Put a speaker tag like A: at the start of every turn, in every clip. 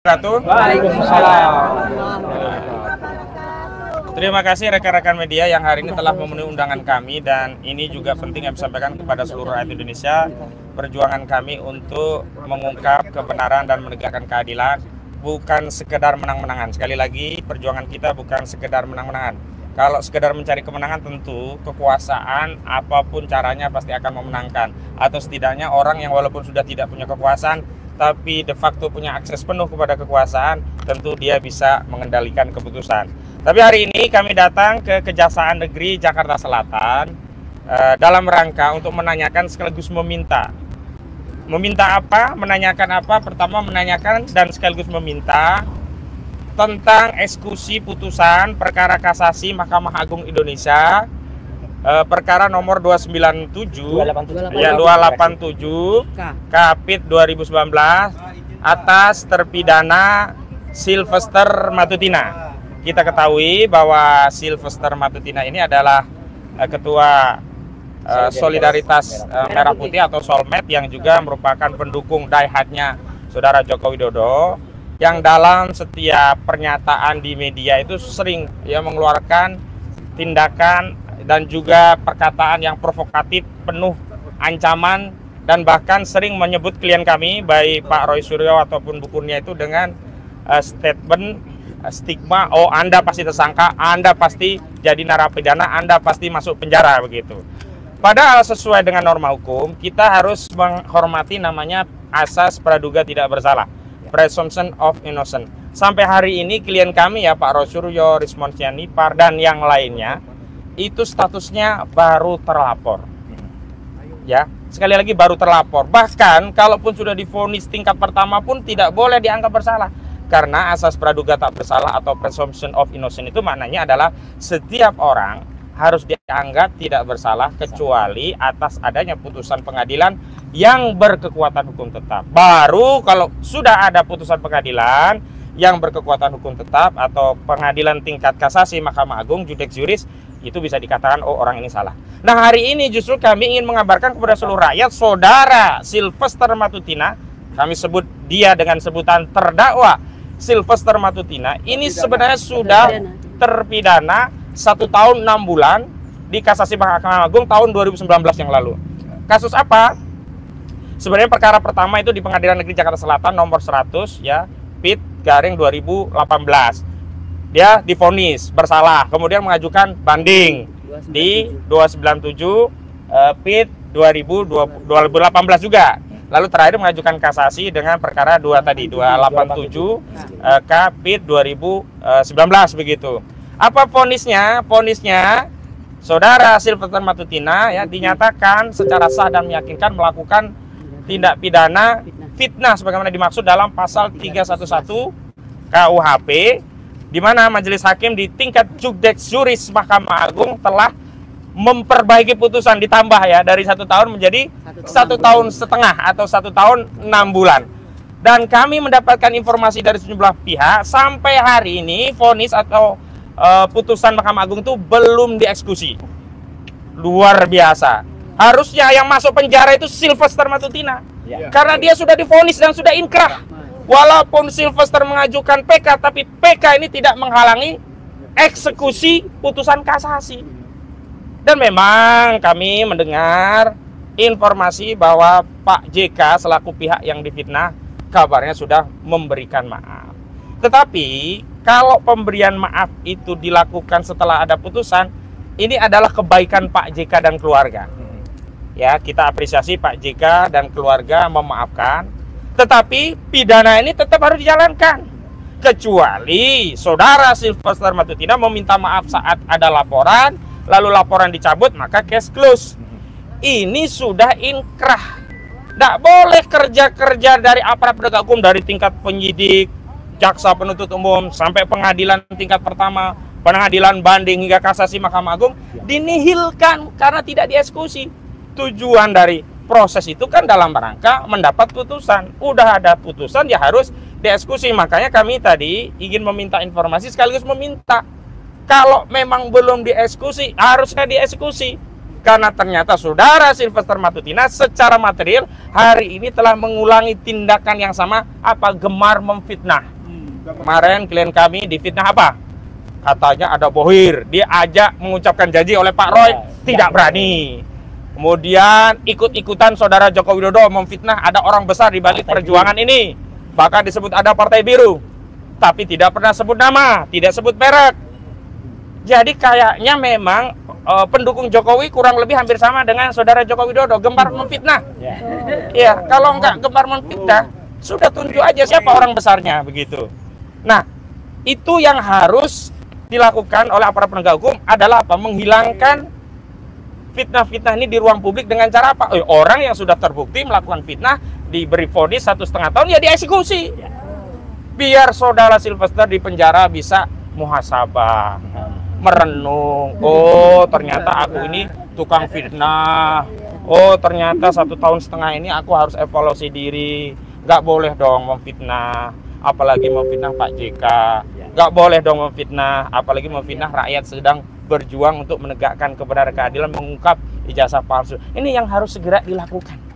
A: Waalaikumsalam. Terima kasih rekan-rekan media yang hari ini telah memenuhi undangan kami, dan ini juga penting yang disampaikan kepada seluruh rakyat Indonesia. Perjuangan kami untuk mengungkap kebenaran dan menegakkan keadilan bukan sekedar menang-menangan. Sekali lagi, perjuangan kita bukan sekedar menang-menangan. Kalau sekedar mencari kemenangan, tentu kekuasaan apapun caranya pasti akan memenangkan. Atau setidaknya orang yang walaupun sudah tidak punya kekuasaan tapi de facto punya akses penuh kepada kekuasaan, tentu dia bisa mengendalikan keputusan. Tapi hari ini kami datang ke Kejaksaan Negeri Jakarta Selatan dalam rangka untuk menanyakan sekaligus meminta. Meminta apa? Menanyakan apa? Pertama menanyakan dan sekaligus meminta tentang eksekusi putusan perkara kasasi Mahkamah Agung Indonesia perkara nomor 297 Kapit 2019 atas terpidana Sylvester Matutina. Kita ketahui bahwa Sylvester Matutina ini adalah ketua Solidaritas Merah Putih atau Solmed, yang juga merupakan pendukung die-hardnya Saudara Joko Widodo, yang dalam setiap pernyataan di media itu sering mengeluarkan tindakan dan juga perkataan yang provokatif, penuh ancaman, dan bahkan sering menyebut klien kami, baik Pak Roy Suryo ataupun Bu Kurnia, itu dengan statement stigma, oh Anda pasti tersangka, Anda pasti jadi narapidana, Anda pasti masuk penjara, begitu. Padahal sesuai dengan norma hukum, kita harus menghormati namanya asas praduga tidak bersalah, presumption of innocence. Sampai hari ini klien kami Pak Roy Suryo, Rismon Sianipar, dan yang lainnya itu statusnya baru terlapor. Ya, sekali lagi baru terlapor. Bahkan kalaupun sudah divonis tingkat pertama pun tidak boleh dianggap bersalah. Karena asas praduga tak bersalah atau presumption of innocence itu maknanya adalah setiap orang harus dianggap tidak bersalah kecuali atas adanya putusan pengadilan yang berkekuatan hukum tetap. Baru kalau sudah ada putusan pengadilan yang berkekuatan hukum tetap atau pengadilan tingkat kasasi Mahkamah Agung, judex juris, itu bisa dikatakan oh orang ini salah. Nah, hari ini justru kami ingin mengabarkan kepada seluruh rakyat, Saudara Sylvester Matutina, kami sebut dia dengan sebutan terdakwa Sylvester Matutina, ini sebenarnya sudah terpidana 1 tahun 6 bulan di kasasi Mahkamah Agung tahun 2019 yang lalu. Kasus apa? Sebenarnya perkara pertama itu di Pengadilan Negeri Jakarta Selatan nomor 100 Pit garing 2018. Dia divonis bersalah, kemudian mengajukan banding di 297 Pit 2018 juga. Lalu terakhir mengajukan kasasi dengan perkara 287 Kapit 2019 begitu. Apa vonisnya? Vonisnya Saudara Sylvester Matutina dinyatakan secara sah dan meyakinkan melakukan tindak pidana fitnah sebagaimana dimaksud dalam pasal 311 KUHP, di mana majelis hakim di tingkat judex juris Mahkamah Agung telah memperbaiki putusan, ditambah dari 1 tahun menjadi 1 tahun setengah atau 1 tahun 6 bulan. Dan kami mendapatkan informasi dari sejumlah pihak sampai hari ini vonis atau putusan Mahkamah Agung itu belum dieksekusi. Luar biasa. Harusnya yang masuk penjara itu Sylvester Matutina, karena dia sudah divonis dan sudah inkrah. Walaupun Sylvester mengajukan PK, tapi PK ini tidak menghalangi eksekusi putusan kasasi. Dan memang kami mendengar informasi bahwa Pak JK selaku pihak yang difitnah kabarnya sudah memberikan maaf. Tetapi kalau pemberian maaf itu dilakukan setelah ada putusan, ini adalah kebaikan Pak JK dan keluarga. Ya, kita apresiasi Pak JK dan keluarga memaafkan. Tetapi pidana ini tetap harus dijalankan. Kecuali Saudara Sylvester Matutina meminta maaf saat ada laporan, lalu laporan dicabut, maka case close. Ini sudah inkrah. Tidak boleh kerja-kerja dari aparat penegak hukum, dari tingkat penyidik, jaksa penuntut umum, sampai pengadilan tingkat pertama, pengadilan banding hingga kasasi Mahkamah Agung, dinihilkan karena tidak dieksekusi. Tujuan dari proses itu kan dalam rangka mendapat putusan. Udah ada putusan ya harus dieksekusi. Makanya kami tadi ingin meminta informasi sekaligus meminta, kalau memang belum dieksekusi harusnya dieksekusi. Karena ternyata Saudara Sylvester Matutina secara material hari ini telah mengulangi tindakan yang sama, gemar memfitnah. Kemarin klien kami difitnah apa? Katanya ada bohir, diajak mengucapkan janji oleh Pak Roy, tidak berani. Kemudian ikut-ikutan saudara Joko Widodo memfitnah ada orang besar di balik perjuangan ini. Bahkan disebut ada partai biru. Tapi tidak pernah sebut nama, tidak sebut merek. Jadi kayaknya memang pendukung Jokowi kurang lebih hampir sama dengan saudara Joko Widodo, gemar memfitnah. Ya, kalau enggak gemar memfitnah, sudah tunjuk aja siapa orang besarnya begitu. Nah, itu yang harus dilakukan oleh aparat penegak hukum adalah apa? Menghilangkan fitnah-fitnah ini di ruang publik dengan cara apa? Orang yang sudah terbukti melakukan fitnah diberi vonis 1,5 tahun ya dieksekusi. Biar saudara Sylvester di penjara bisa muhasabah, merenung. Oh, ternyata aku ini tukang fitnah. Oh, ternyata 1,5 tahun ini aku harus evaluasi diri. Nggak boleh dong memfitnah, apalagi memfitnah Pak JK. Nggak boleh dong memfitnah, apalagi memfitnah rakyat sedang berjuang untuk menegakkan kebenaran keadilan, mengungkap ijazah palsu. Ini yang harus segera dilakukan.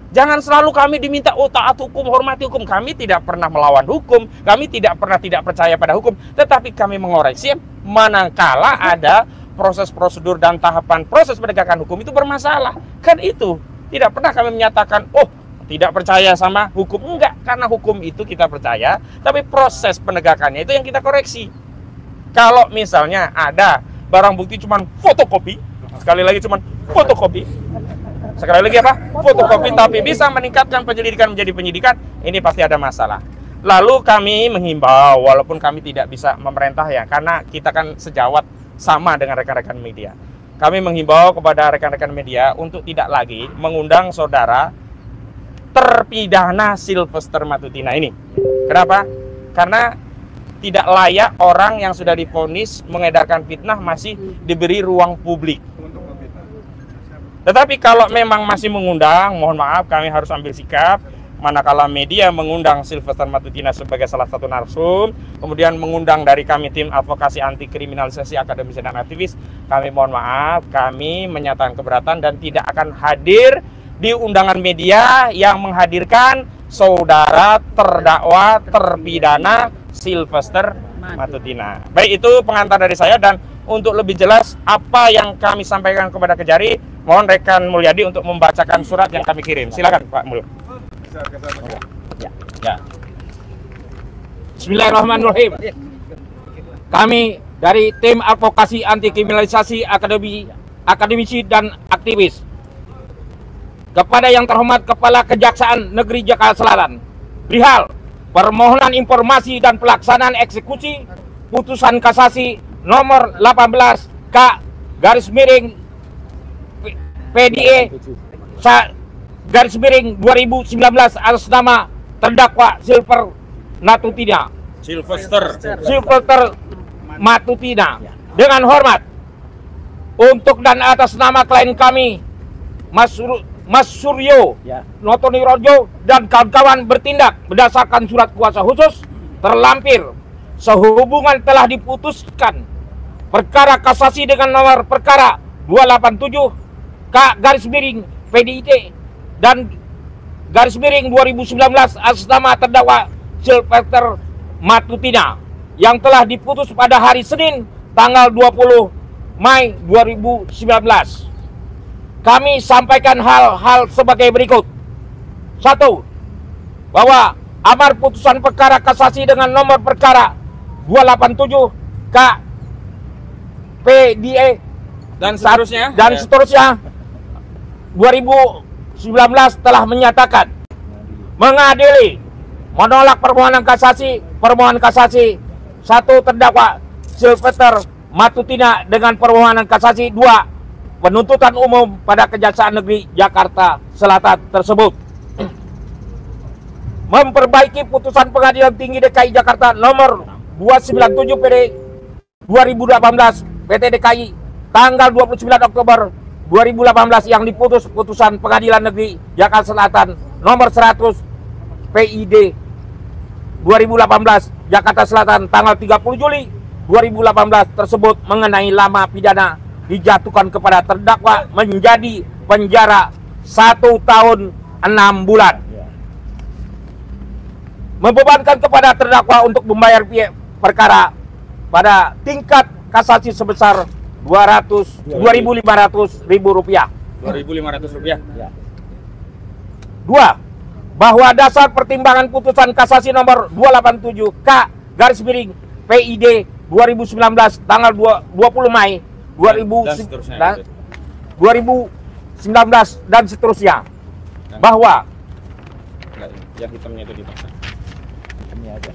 A: Jangan selalu kami diminta taat hukum, hormati hukum. Kami tidak pernah melawan hukum, kami tidak pernah tidak percaya pada hukum, tetapi kami mengoreksi manakala ada proses prosedur dan tahapan proses penegakan hukum itu bermasalah. Kan itu tidak pernah kami menyatakan, oh tidak percaya sama hukum. Enggak, karena hukum itu kita percaya, tapi proses penegakannya itu yang kita koreksi. Kalau misalnya ada barang bukti cuman fotokopi, sekali lagi cuman fotokopi, sekali lagi apa? Fotokopi, tapi bisa meningkatkan penyelidikan menjadi penyidikan, ini pasti ada masalah. Lalu kami menghimbau, walaupun kami tidak bisa memerintah ya, karena kita kan sejawat sama dengan rekan-rekan media. Kami menghimbau kepada rekan-rekan media untuk tidak lagi mengundang saudara terpidana Sylvester Matutina ini. Kenapa? Karena tidak layak orang yang sudah divonis mengedarkan fitnah masih diberi ruang publik. Tetapi kalau memang masih mengundang, mohon maaf kami harus ambil sikap. Manakala media mengundang Sylvester Matutina sebagai salah satu narsum, kemudian mengundang dari kami tim advokasi anti kriminalisasi akademisi dan aktivis, kami mohon maaf, kami menyatakan keberatan dan tidak akan hadir di undangan media yang menghadirkan saudara terdakwa terpidana Sylvester Matutina. Baik, itu pengantar dari saya, dan untuk lebih jelas apa yang kami sampaikan kepada Kejari, mohon rekan Mulyadi untuk membacakan surat yang kami kirim. Silakan Pak Mul. Ya.
B: Bismillahirrahmanirrahim. Kami dari tim advokasi anti kriminalisasi akademisi dan aktivis, kepada yang terhormat Kepala Kejaksaan Negeri Jakarta Selatan, perihal permohonan informasi dan pelaksanaan eksekusi putusan kasasi nomor 18 K garis miring PDE garis miring 2019 atas nama terdakwa Sylvester Matutina dengan hormat untuk dan atas nama klien kami Mas Suryo Notonirojo dan kawan-kawan bertindak berdasarkan surat kuasa khusus terlampir sehubungan telah diputuskan perkara kasasi dengan nomor perkara 287 K garis miring PDIT dan garis miring 2019 atas nama terdakwa Sylvester Matutina yang telah diputus pada hari Senin tanggal 20 Mei 2019. Kami sampaikan hal-hal sebagai berikut. 1. Bahwa amar putusan perkara kasasi dengan nomor perkara 287 K PDE
A: dan seterusnya
B: 2019 telah menyatakan mengadili menolak permohonan kasasi 1 terdakwa Sylvester Matutina dengan permohonan kasasi 2 penuntutan umum pada Kejaksaan Negeri Jakarta Selatan tersebut. Memperbaiki putusan Pengadilan Tinggi DKI Jakarta nomor 297 PD 2018 PT DKI tanggal 29 Oktober 2018 yang diputus putusan Pengadilan Negeri Jakarta Selatan nomor 100 PID 2018 Jakarta Selatan tanggal 30 Juli 2018 tersebut mengenai lama pidana dijatuhkan kepada terdakwa menjadi penjara 1 tahun 6 bulan. membebankan kepada terdakwa untuk membayar biaya perkara pada tingkat kasasi sebesar Rp2.500.000.
A: Rp2.500.
C: Ya.
B: 2. Bahwa dasar pertimbangan putusan kasasi nomor 287 K garis miring PID 2019 tanggal 20 Mei 2019 dan seterusnya, bahwa
A: yang hitamnya itu dipasang.
C: Ini aja.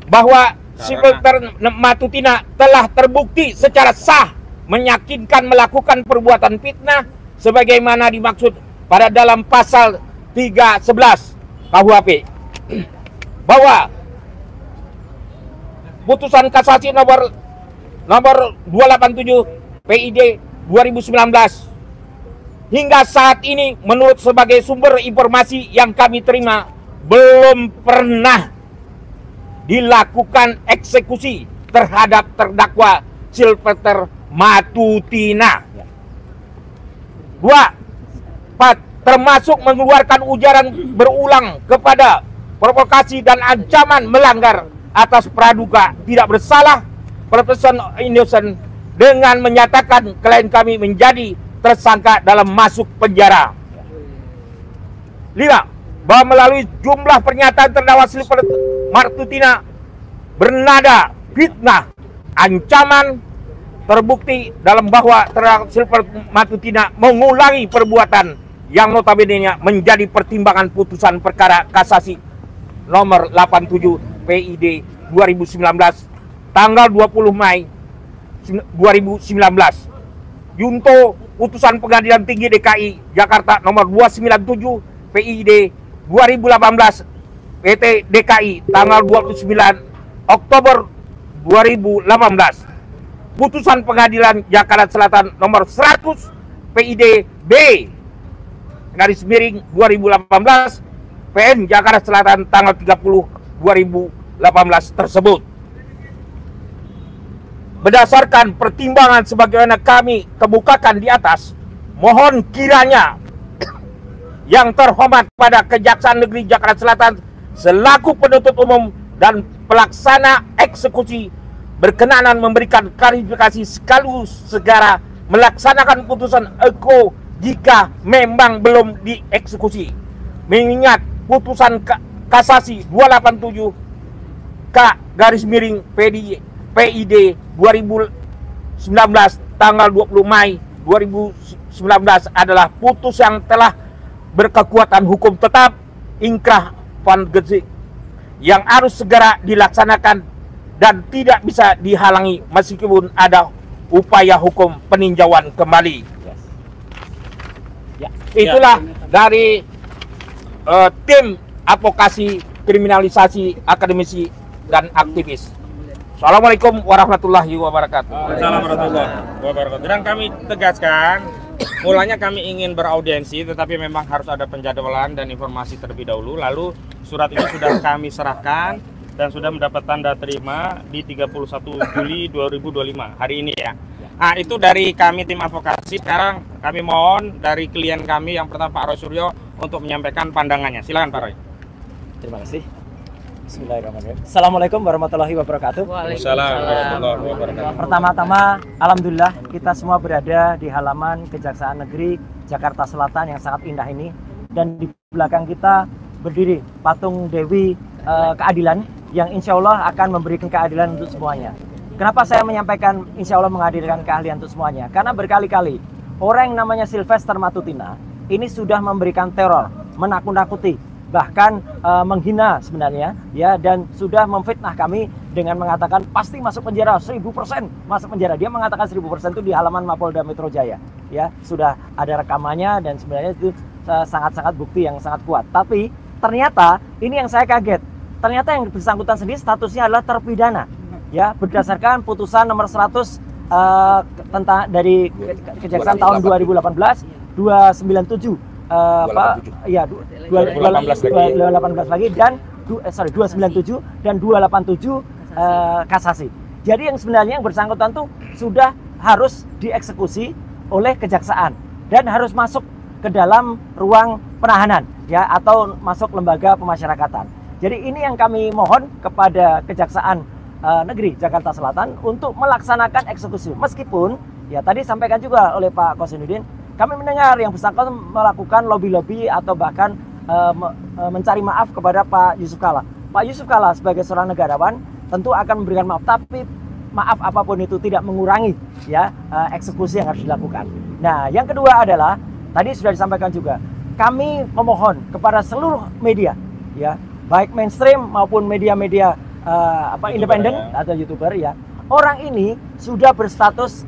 B: bahwa Silvester Matutina telah terbukti secara sah meyakinkan melakukan perbuatan fitnah sebagaimana dimaksud pada dalam pasal 311 KUHP, bahwa putusan kasasi nomor 287 PID 2019 hingga saat ini menurut sebagai sumber informasi yang kami terima belum pernah dilakukan eksekusi terhadap terdakwa Silvester Matutina. 2. Termasuk mengeluarkan ujaran berulang kepada provokasi dan ancaman melanggar atas praduga tidak bersalah presumption innocent dengan menyatakan klien kami menjadi tersangka dalam masuk penjara. 5. Bahwa melalui jumlah pernyataan terdakwa Silvester Matutina bernada fitnah, ancaman, terbukti dalam bahwa terdakwa Silvester Matutina mengulangi perbuatan yang notabene menjadi pertimbangan putusan perkara kasasi nomor 87 PID 2019 tanggal 20 Mei 2019. Junto putusan Pengadilan Tinggi DKI Jakarta nomor 297 PID 2018 PT DKI tanggal 29 Oktober 2018. Putusan Pengadilan Jakarta Selatan nomor 100 PID B garis miring 2018 PN Jakarta Selatan tanggal 30 2018 tersebut. Berdasarkan pertimbangan sebagaimana kami kemukakan di atas, mohon kiranya yang terhormat pada Kejaksaan Negeri Jakarta Selatan selaku penuntut umum dan pelaksana eksekusi berkenan memberikan klarifikasi sekaligus segera melaksanakan putusan EKO jika memang belum dieksekusi. Mengingat putusan kasasi 287 K garis miring PID 2019 tanggal 20 Mei 2019 adalah putus yang telah berkekuatan hukum tetap inkrah van Gezik yang harus segera dilaksanakan dan tidak bisa dihalangi meskipun ada upaya hukum peninjauan kembali. Itulah dari tim advokasi kriminalisasi akademisi dan aktivis. Assalamualaikum warahmatullahi wabarakatuh.
A: Assalamualaikum warahmatullahi wabarakatuh. Dan kami tegaskan, mulanya kami ingin beraudiensi, tetapi memang harus ada penjadwalan dan informasi terlebih dahulu. Lalu surat itu sudah kami serahkan dan sudah mendapat tanda terima di 31 Juli 2025 hari ini ya. Nah, itu dari kami tim advokasi. Sekarang kami mohon dari klien kami yang pertama Pak Roy Suryo untuk menyampaikan pandangannya. Silakan Pak Roy.
C: Terima kasih. Bismillahirrahmanirrahim. Assalamualaikum warahmatullahi wabarakatuh.
A: Waalaikumsalam warahmatullahi wabarakatuh.
C: Pertama-tama, alhamdulillah kita semua berada di halaman Kejaksaan Negeri Jakarta Selatan yang sangat indah ini, dan di belakang kita berdiri patung Dewi Keadilan yang insya Allah akan memberikan keadilan untuk semuanya. Kenapa saya menyampaikan insya Allah menghadirkan keahlian untuk semuanya? Karena berkali-kali orang yang namanya Silvester Matutina ini sudah memberikan teror, menakut-nakuti, bahkan menghina sebenarnya ya, dan sudah memfitnah kami dengan mengatakan pasti masuk penjara 1000% masuk penjara. Dia mengatakan 1000% itu di halaman Mapolda Metro Jaya ya, sudah ada rekamannya dan sebenarnya itu sangat-sangat bukti yang sangat kuat. Tapi ternyata ini yang saya kaget, ternyata yang bersangkutan sendiri statusnya adalah terpidana ya, berdasarkan putusan nomor 100 tentang dari Kejaksaan tahun 2018 297 218 lagi dan 297 dan 287 kasasi. Jadi yang sebenarnya yang bersangkutan tuh sudah harus dieksekusi oleh kejaksaan dan harus masuk ke dalam ruang penahanan. ya, atau masuk lembaga pemasyarakatan. Jadi ini yang kami mohon kepada Kejaksaan Negeri Jakarta Selatan untuk melaksanakan eksekusi. Meskipun ya tadi sampaikan juga oleh Pak Kosinudin, kami mendengar yang bersangkutan melakukan lobby-lobby atau bahkan mencari maaf kepada Pak Yusuf Kalla. Pak Yusuf Kalla sebagai seorang negarawan tentu akan memberikan maaf, tapi maaf apapun itu tidak mengurangi ya eksekusi yang harus dilakukan. Nah, yang kedua adalah tadi sudah disampaikan juga, kami memohon kepada seluruh media ya, baik mainstream maupun media-media independen atau YouTuber ya. Orang ini sudah berstatus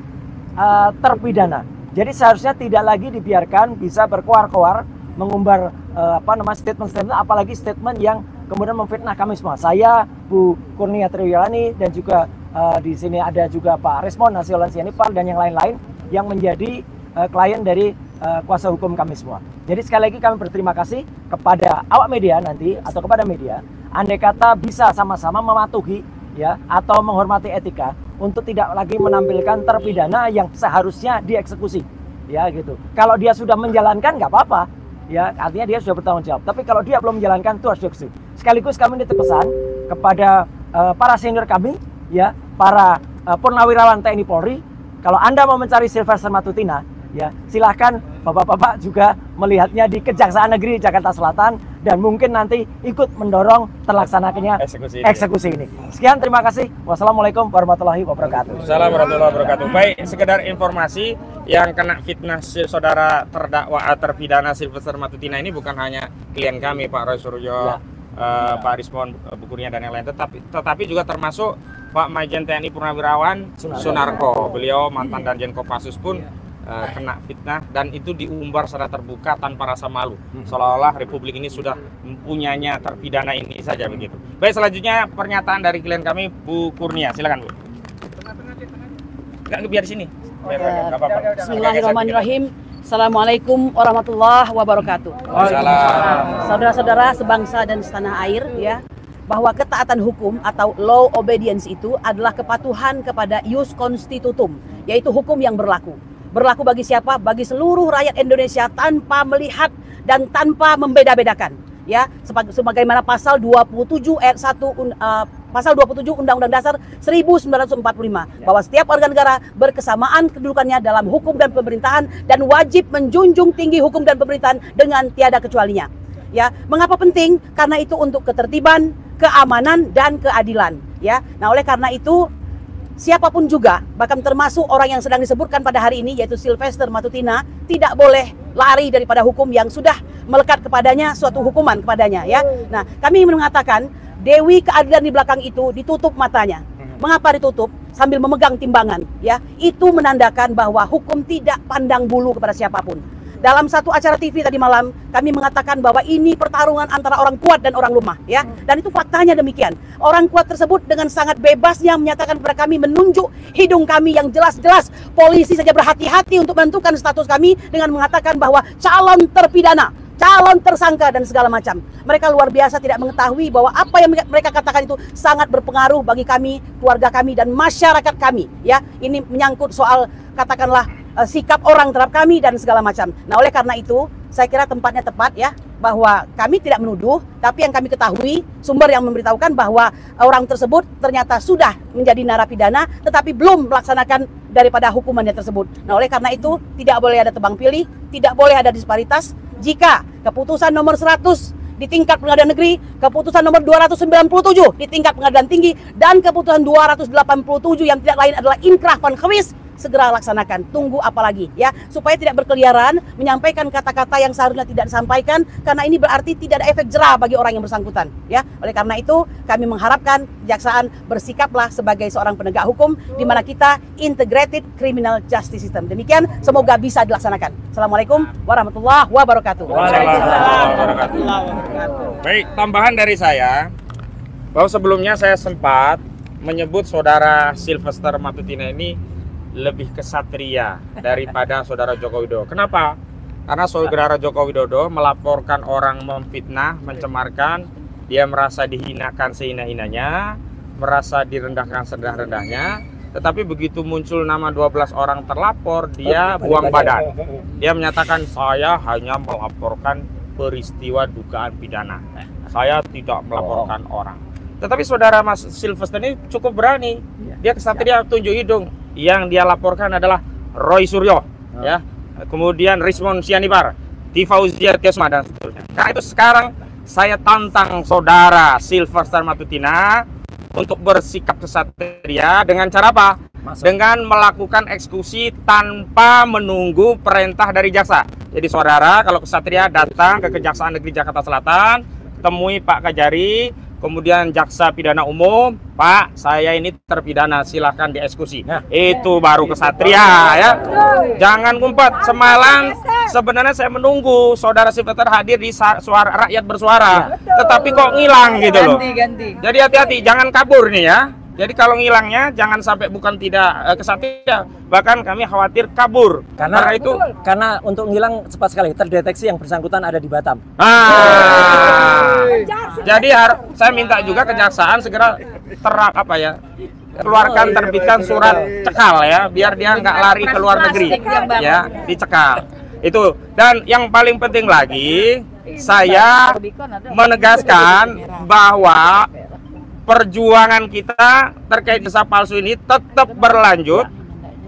C: terpidana. Jadi seharusnya tidak lagi dibiarkan bisa berkoar-koar mengumbar statement-statement, apalagi statement yang kemudian memfitnah kami semua. Saya, Bu Kurnia Triwiyani, dan juga di sini ada juga Pak Resmond Nasiolan Sianipar dan yang lain-lain yang menjadi klien dari kuasa hukum kami semua. Jadi sekali lagi kami berterima kasih kepada awak media nanti atau kepada media, andai kata bisa sama-sama mematuhi ya atau menghormati etika untuk tidak lagi menampilkan terpidana yang seharusnya dieksekusi ya gitu. Kalau dia sudah menjalankan nggak apa-apa ya, artinya dia sudah bertanggung jawab. Tapi kalau dia belum menjalankan itu harus dieksekusi. Sekaligus kami nitip pesan kepada para senior kami ya, para purnawirawan TNI Polri, kalau Anda mau mencari Sylvester Matutina ya, silahkan Bapak-bapak juga melihatnya di Kejaksaan Negeri Jakarta Selatan dan mungkin nanti ikut mendorong terlaksanakannya eksekusi ini. Sekian, terima kasih. Wassalamualaikum warahmatullahi wabarakatuh.
A: Assalamualaikum warahmatullahi wabarakatuh. Baik, sekedar informasi, yang kena fitnah saudara terdakwa terpidana Sylvester Matutina ini bukan hanya klien kami, Pak Roy Suryo, Pak Resmond, Bu Kurnia, dan yang lain, tetapi juga termasuk Pak Majen TNI Purnawirawan Sunarko. Beliau mantan Danjen Kopassus pun kena fitnah, dan itu diumbar secara terbuka tanpa rasa malu, seolah-olah Republik ini sudah mempunyainya terpidana ini saja begitu. Baik, selanjutnya pernyataan dari klien kami, Bu Kurnia, silakan Bu. Enggak, biar di sini. Biar, apa-apa.
D: Bismillahirrahmanirrahim. Assalamualaikum warahmatullahi wabarakatuh. Saudara-saudara sebangsa dan setanah air ya, bahwa ketaatan hukum atau law obedience itu adalah kepatuhan kepada ius constitutum, yaitu hukum yang berlaku. Berlaku bagi siapa? Bagi seluruh rakyat Indonesia tanpa melihat dan tanpa membeda-bedakan. Ya, sebagaimana pasal 27 ayat 1 pasal 27 Undang-Undang Dasar 1945 bahwa setiap warga negara berkesamaan kedudukannya dalam hukum dan pemerintahan dan wajib menjunjung tinggi hukum dan pemerintahan dengan tiada kecualinya. Ya, mengapa penting? Karena itu untuk ketertiban, keamanan dan keadilan. Ya, nah oleh karena itu siapapun juga, bahkan termasuk orang yang sedang disebutkan pada hari ini yaitu Sylvester Matutina, tidak boleh lari daripada hukum yang sudah melekat kepadanya, suatu hukuman kepadanya ya. Nah, kami mengatakan Dewi Keadilan di belakang itu ditutup matanya. Mengapa ditutup? Sambil memegang timbangan ya. Itu menandakan bahwa hukum tidak pandang bulu kepada siapapun. Dalam satu acara TV tadi malam, kami mengatakan bahwa ini pertarungan antara orang kuat dan orang lemah, ya. Dan itu faktanya demikian. Orang kuat tersebut dengan sangat bebasnya menyatakan kepada kami, menunjuk hidung kami yang jelas-jelas. Polisi saja berhati-hati untuk menentukan status kami dengan mengatakan bahwa calon terpidana, calon tersangka dan segala macam. Mereka luar biasa tidak mengetahui bahwa apa yang mereka katakan itu sangat berpengaruh bagi kami, keluarga kami dan masyarakat kami, ya. Ini menyangkut soal katakanlah sikap orang terhadap kami dan segala macam. Nah, oleh karena itu saya kira tempatnya tepat ya, bahwa kami tidak menuduh, tapi yang kami ketahui sumber yang memberitahukan bahwa orang tersebut ternyata sudah menjadi narapidana tetapi belum melaksanakan daripada hukumannya tersebut. Nah, oleh karena itu tidak boleh ada tebang pilih, tidak boleh ada disparitas. Jika keputusan nomor 100 di tingkat pengadilan negeri, keputusan nomor 297 di tingkat pengadilan tinggi, dan keputusan 287 yang tidak lain adalah inkrah van gevis, segera laksanakan. Tunggu apa lagi ya, supaya tidak berkeliaran menyampaikan kata-kata yang seharusnya tidak disampaikan, karena ini berarti tidak ada efek jera bagi orang yang bersangkutan ya. Oleh karena itu kami mengharapkan kejaksaan bersikaplah sebagai seorang penegak hukum, di mana kita integrated criminal justice system. Demikian, semoga bisa dilaksanakan. Assalamualaikum warahmatullahi wabarakatuh.
A: Waalaikumsalam warahmatullahi wabarakatuh. Baik, tambahan dari saya bahwa sebelumnya saya sempat menyebut saudara Sylvester Matutina ini lebih kesatria daripada saudara Joko Widodo. Kenapa? Karena saudara Joko Widodo melaporkan orang memfitnah, mencemarkan, dia merasa dihinakan sehina-hinanya, merasa direndahkan serendah-rendahnya, tetapi begitu muncul nama 12 orang terlapor, dia buang badan. Dia menyatakan, saya hanya melaporkan peristiwa dugaan pidana. Saya tidak melaporkan orang. Tetapi saudara Mas Sylvester ini cukup berani. Dia kesatria tunjuk hidung. Yang dia laporkan adalah Roy Suryo, ya. Kemudian Rismon Sianipar, Tifauzia Tiasma dan seterusnya. Nah itu sekarang saya tantang saudara Sylvester Matutina untuk bersikap kesatria dengan cara apa? Dengan melakukan eksekusi tanpa menunggu perintah dari jaksa. Jadi saudara kalau kesatria datang ke Kejaksaan Negeri Jakarta Selatan, temui Pak Kajari, kemudian jaksa pidana umum, Pak, saya ini terpidana, silahkan dieksekusi. Itu baru kesatria, ya. Jangan ngumpet. Semalam sebenarnya saya menunggu saudara Sylvester hadir di suara rakyat bersuara, tetapi kok ngilang gitu loh. Jadi hati-hati, jangan kabur nih ya. Jadi kalau ngilangnya jangan sampai bukan tidak kesatria, bahkan kami khawatir kabur.
C: Karena untuk ngilang cepat sekali terdeteksi yang bersangkutan ada di Batam.
A: Jadi saya minta juga kejaksaan segera keluarkan terbitkan surat cekal ya, biar dia nggak lari ke luar negeri ya, dicekal. Itu. Dan yang paling penting lagi, saya menegaskan bahwa perjuangan kita terkait jasa palsu ini tetap berlanjut,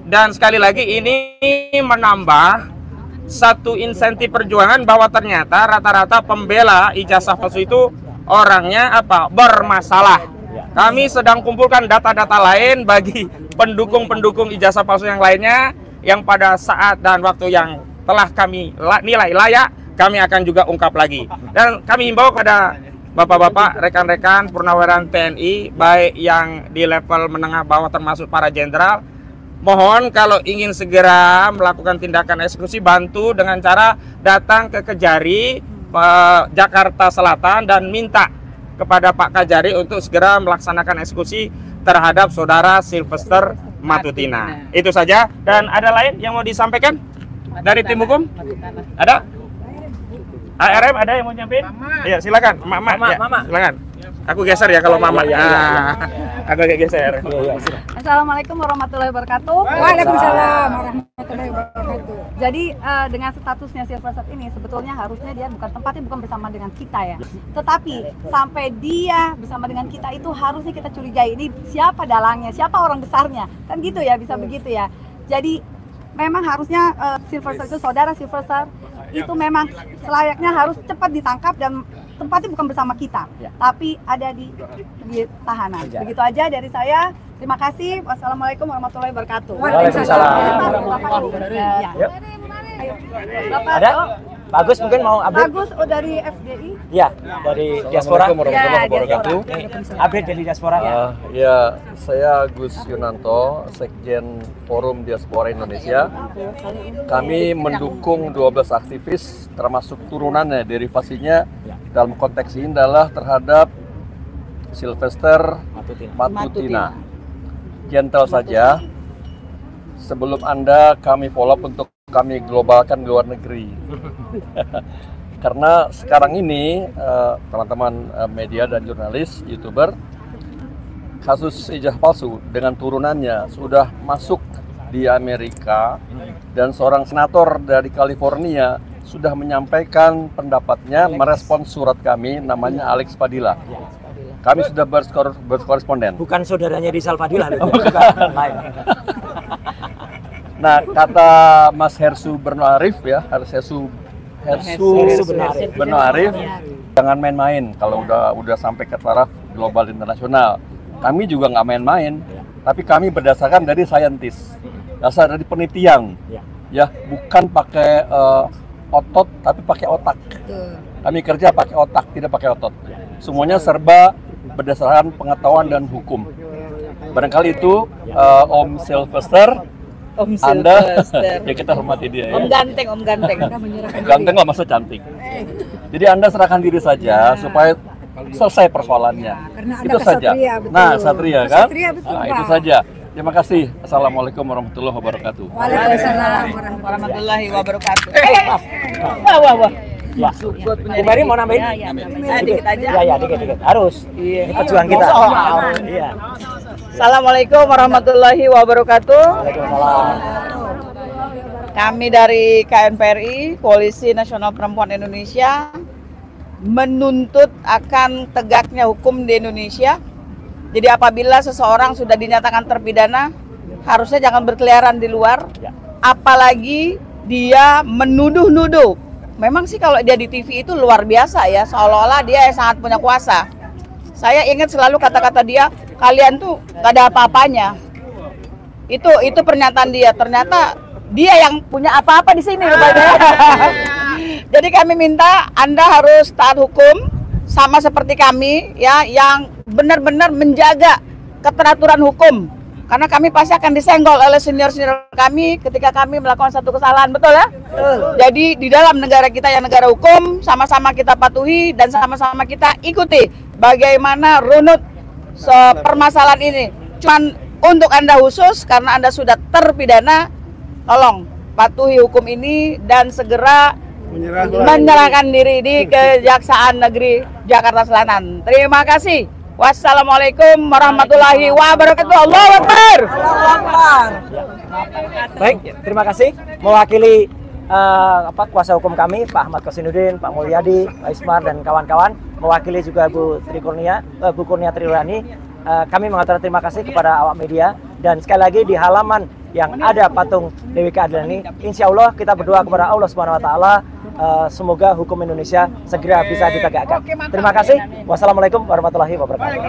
A: dan sekali lagi ini menambah satu insentif perjuangan bahwa ternyata rata-rata pembela ijazah palsu itu orangnya bermasalah. Kami sedang kumpulkan data-data lain bagi pendukung-pendukung ijazah palsu yang lainnya yang pada saat dan waktu yang telah kami nilai layak, kami akan juga ungkap lagi. Dan kami himbau pada Bapak-bapak, rekan-rekan purnawirawan TNI, baik yang di level menengah bawah termasuk para jenderal, mohon kalau ingin segera melakukan tindakan eksekusi, bantu dengan cara datang ke Kejari Jakarta Selatan dan minta kepada Pak Kajari untuk segera melaksanakan eksekusi terhadap saudara Sylvester Matutina. Itu saja. Dan ada lain yang mau disampaikan dari tim hukum? Ada? ARM ada yang mau nyampein? Iya, silakan. Mama. Silakan. Aku geser ya kalau Mama. Aku agak geser.
E: Assalamualaikum warahmatullahi wabarakatuh. Waalaikumsalam warahmatullahi wabarakatuh. Jadi dengan statusnya Sylvester ini sebetulnya harusnya dia tempatnya bukan bersama dengan kita ya. Tetapi sampai dia bersama dengan kita itu harusnya kita curigai ini siapa dalangnya, siapa orang besarnya. Kan gitu ya, bisa begitu ya. Jadi memang harusnya Sylvester itu saudara Sylvester itu memang selayaknya harus cepat ditangkap dan tempatnya bukan bersama kita, tapi ada di tahanan. Begitu aja dari saya. Terima kasih. Wassalamualaikum warahmatullahi wabarakatuh.
C: Waalaikumsalam.
E: Bapak,
C: ada? Bagus mungkin mau update?
E: Bagus dari FDI.
C: Ya, dari diaspora. Update dari diaspora ya.
F: Ya, saya Gus Yunanto, Sekjen Forum Diaspora Indonesia. Kami mendukung 12 aktivis, termasuk turunannya, derivasinya dalam konteks ini adalah terhadap Sylvester Matutina. Gentle saja. Sebelum Anda kami follow up untuk kami globalkan di luar negeri. Karena sekarang ini teman-teman media dan jurnalis, YouTuber, kasus ijazah palsu dengan turunannya sudah masuk di Amerika, dan seorang senator dari California sudah menyampaikan pendapatnya merespons surat kami, namanya Alex Padilla. Kami sudah berkoresponden.
C: Bukan saudaranya Rizal Fadila, bukan lain.
F: Nah, kata Mas Hersu Bernarif ya, Hersu Bernarif, jangan main-main kalau udah sampai ke taraf global internasional. Kami juga nggak main-main, tapi kami berdasarkan dari saintis, dasar dari penelitian, ya, bukan pakai otot, tapi pakai otak. Kami kerja pakai otak, tidak pakai otot. Semuanya serba berdasarkan pengetahuan dan hukum. Barangkali itu Om Sylvester. Anda, ya kita hormati dia.
E: Om Ganteng.
F: Om Ganteng nggak maksud cantik. Jadi Anda serahkan diri saja supaya selesai persoalannya. Itu saja. Nah, Satria kan? Nah, itu saja. Terima kasih. Assalamualaikum warahmatullahi wabarakatuh.
E: Waalaikumsalam
D: warahmatullahi wabarakatuh.
E: Wah.
C: Ya. Bu Mary mau nambahin?
D: Dikit aja.
C: Ya, dikit. Harus. Ini pejuang kita. Iya.
D: Assalamualaikum warahmatullahi wabarakatuh.
C: Waalaikumsalam.
G: Kami dari KNPRI, Koalisi Nasional Perempuan Indonesia, menuntut akan tegaknya hukum di Indonesia. Jadi apabila seseorang sudah dinyatakan terpidana, harusnya jangan berkeliaran di luar, apalagi dia menuduh-nuduh. Memang sih kalau dia di TV itu luar biasa ya, seolah-olah dia sangat punya kuasa. Saya ingat selalu kata-kata dia, kalian tuh gak ada apa-apanya. Itu pernyataan dia. Ternyata dia yang punya apa-apa di sini. Jadi kami minta Anda harus taat hukum sama seperti kami ya, yang benar-benar menjaga keteraturan hukum. Karena kami pasti akan disenggol oleh senior-senior kami ketika kami melakukan satu kesalahan, betul ya? Jadi di dalam negara kita yang negara hukum, sama-sama kita patuhi dan sama-sama kita ikuti bagaimana runut permasalahan ini. Cuman untuk Anda khusus, karena Anda sudah terpidana, tolong patuhi hukum ini dan segera menyerahkan diri di Kejaksaan Negeri Jakarta Selatan. Terima kasih. Wassalamualaikum warahmatullahi wabarakatuh. Allahu Akbar.
C: Baik, terima kasih. Mewakili kuasa hukum kami, Pak Ahmad Kosinudin, Pak Mulyadi, Pak Ismar dan kawan-kawan, mewakili juga Bu Kurnia Triwani. Kami mengatakan terima kasih kepada awak media, dan sekali lagi di halaman yang ada patung Dewi Keadilan ini, insya Allah kita berdoa kepada Allah Subhanahu Wa Taala, semoga hukum Indonesia segera bisa ditegakkan. Terima kasih. Wassalamualaikum warahmatullahi wabarakatuh.